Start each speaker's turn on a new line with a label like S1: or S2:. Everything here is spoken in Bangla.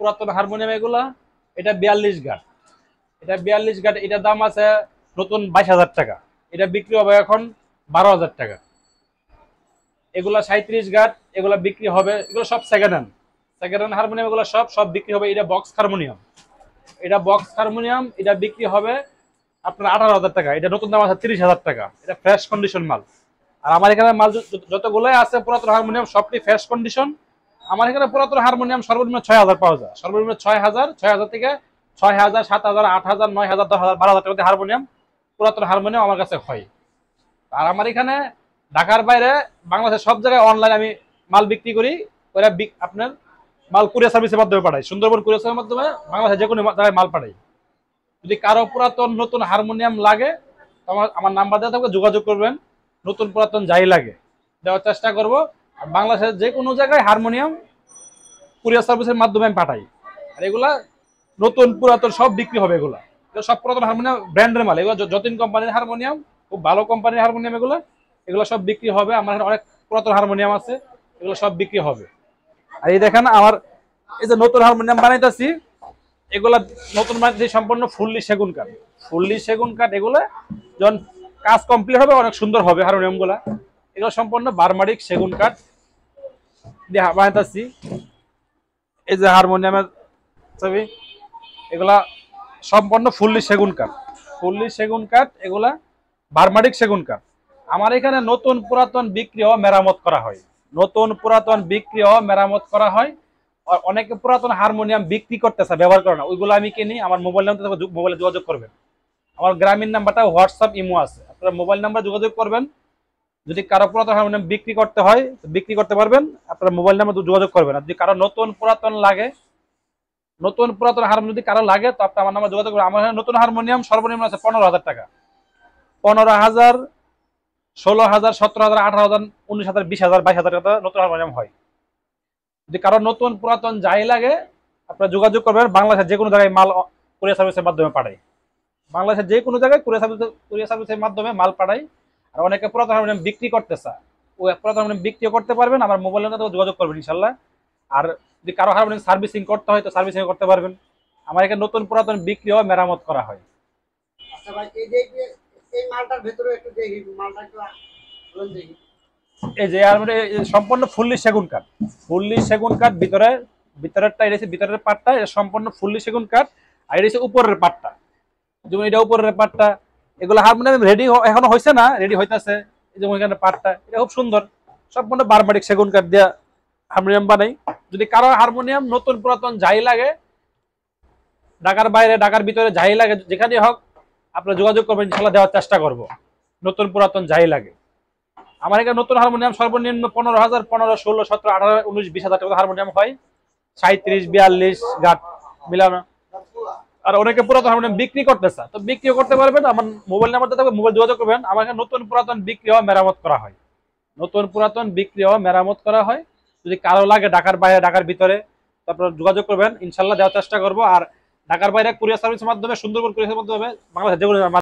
S1: পুরাতন হারমোনিয়াম এগুলা। এটা 42 গাট, এটা 42 গাট, এটার দাম আছে নতুন 22,000 টাকা, এটা বিক্রি হবে এখন 12,000 টাকা। এগুলা 37 গাট, এগুলা বিক্রি হবে, এগুলো সব second hand, second hand harmonium, এগুলো সব বিক্রি হবে। এটা বক্স হারমোনিয়াম, এটা বক্স হারমোনিয়াম, এটা বিক্রি হবে আপনার 18,000 টাকা, এটা নতুন দাম আছে 30,000 টাকা, এটা ফ্রেশ কন্ডিশন মাল। আর আমার এখানে মাল যতগুলোই আছে পুরাতন হারমোনিয়াম সবটি ফ্রেশ কন্ডিশন। আমার এখানে পুরাতন হারমোনিয়াম সর্বনিম্ন 6,000 পাওয়া যায়, সর্বনিম্ন 6,000 থেকে 6,000, 7,000, 8,000, 9,000, 10,000, 12,000 টাকা হারমোনিয়াম, পুরাতন হারমোনিয়াম আমার কাছে হয়। আর আমার এখানে ঢাকার বাইরে বাংলাদেশের সব জায়গায় অনলাইন আমি মাল বিক্রি করি। ওরা আপনার মাল কুরিয়ার সার্ভিসের মাধ্যমে পাঠাই, সুন্দরবন কুরিয়ার সার্ভিসের মাধ্যমে বাংলাদেশের যে কোনো জায়গায় মাল পাঠাই। যদি কারো পুরাতন নতুন হারমোনিয়াম লাগে আমার নাম্বার দেওয়া থাকবে, যোগাযোগ করবেন। নতুন পুরাতন যাই লাগে দেওয়ার চেষ্টা করব। আর বাংলাদেশের যে কোনো জায়গায় হারমোনিয়াম কুরিয়ার সার্ভিসের মাধ্যমে আমি পাঠাই। আর এগুলা নতুন পুরাতন সব বিক্রি হবে। এগুলো সব পুরাতন হারমোনিয়াম, ব্র্যান্ডের মাল, এগুলো যতীন কোম্পানির হারমোনিয়াম, খুব ভালো কোম্পানির হারমোনিয়াম। এগুলো সব বিক্রি হবে। আমার এখানে অনেক পুরাতন হারমোনিয়াম আছে, এগুলো সব বিক্রি হবে। আর এই দেখেন আমার এই যে নতুন হারমোনিয়াম বানাইতেছি, এগুলা নতুন মানে সম্পূর্ণ ফুললি সেগুন কাঠ, ফুললি সেগুন কাঠ। এগুলো যখন কাজ কমপ্লিট হবে অনেক সুন্দর হবে হারমোনিয়াম গুলা। এগুলো সম্পূর্ণ বারমারিক সেগুন কাঠ দিয়ে বানাইতেছি। এই যে হারমোনিয়ামের ছবি, এগুলা সম্পূর্ণ ফুললি সেগুন কাঠ, ফুললি সেগুন কাঠ, এগুলা বারমারিক সেগুন কাঠ। আমার এখানে নতুন পুরাতন বিক্রি ও মেরামত করা হয়, নতুন পুরাতন বিক্রি ও মেরামত করা হয়। অনেকে পুরাতন হারমোনিয়াম বিক্রি করতেছে, ব্যবহার করে না, ওইগুলো আমি কিনি। আমার মোবাইল নাম্বার, মোবাইলে যোগাযোগ করবেন। আমার গ্রামীণ নাম্বারটা হোয়াটসঅ্যাপ ইমো আছে, আপনারা মোবাইল নাম্বার যোগাযোগ করবেন। যদি কারো পুরাতন হারমোনিয়াম বিক্রি করতে হয় বিক্রি করতে পারবেন, আপনারা মোবাইল নাম্বার যোগাযোগ করবেন। আর যদি কারো নতুন পুরাতন লাগে, নতুন পুরাতন হারমোনিয়াম যদি কারো লাগে তো আপনার আমার নাম্বার যোগাযোগ করবেন। আমার নতুন হারমোনিয়াম সর্বনিম্ন আছে 15,000 টাকা, 15,000, 16,000, 17,000, 18,000, 19,000, 20,000, 22,000 টাকা নতুন হারমোনিয়াম হয়। যদি কারো নতুন পুরাতন যাই লাগে আপনারা যোগাযোগ করবেন। বাংলাদেশের যে কোনো জায়গায় মাল কুরিয়ার সার্ভিসের মাধ্যমে পাঠাই, বাংলাদেশের যে কোনো জায়গায় কুরিয়ার সার্ভিসের মাধ্যমে মাল পাঠাই। আর অনেকে পুরাতন হারমোনিয়াম বিক্রি করতেছে, ওই পুরাতন হারমোনিয়াম বিক্রিও করতে পারবেন, আমার মোবাইল নাম্বারে যোগাযোগ করবেন ইনশাল্লাহ। আর যদি কারো হারমোনিয়াম সার্ভিসিং করতে হয় তো সার্ভিসিং করতে পারবেন। আমার এখানে নতুন পুরাতন বিক্রি ও মেরামত করা হয়।
S2: আচ্ছা ভাই, এই মালটার ভেতরে একটু দেখি, মালটা একটু বলুন দেখি।
S1: এই যে সম্পূর্ণ ফুললি সেগুন কাঠ, ফুললি সেগুন কাঠ। ভিতরেরটা এটা ভিতরের পাটটা, এটা সম্পূর্ণ ফুললি সেগুন কাঠ। আর এটা উপরের পাটটা, যেমন এটা উপরের পাটটা। এগুলো হারমোনিয়াম রেডি এখনো হয়েছে না, রেডি হইতেছে। যেমন এখানে পাটটা এটা খুব সুন্দর, সম্পূর্ণ বারমারিক সেগুন কাঠ দিয়ে হারমোনিয়াম বানাই। যদি কারো হারমোনিয়াম নতুন পুরাতন যাই লাগে, ঢাকার বাইরে ঢাকার ভিতরে যাই লাগে, যেখানে হোক আপনারা যোগাযোগ করবেন, ইনশাল্লাহ দেওয়ার চেষ্টা করব। নতুন পুরাতন যাই লাগে। আমার এখানে নতুন হারমোনিয়াম সর্বনিম্ন 15,000, 15, 16, 17, 18, 19, 20,000 টাকা হারমোনিয়াম হয়, 37, 42 গাট মিলানো। আর অনেকে পুরাতন হারমোনিয়াম বিক্রি করতেছে, তো বিক্রিও করতে পারবেন। আমার মোবাইল নাম্বারটা থাকবে, মোবাইল যোগাযোগ করবেন। আমার এখানে নতুন পুরাতন বিক্রি ও মেরামত করা হয়, নতুন পুরাতন বিক্রি ও মেরামত করা হয়। যদি কারো লাগে ঢাকার বাইরে ঢাকার ভিতরে তারপর যোগাযোগ করবেন, ইনশাল্লাহ দেওয়ার চেষ্টা করবো। আর ঢাকার বাইরে কুরিয়ার সার্ভিসের মাধ্যমে, সুন্দরবন কুরিয়ার মাধ্যমে বাংলাদেশ যে কোনো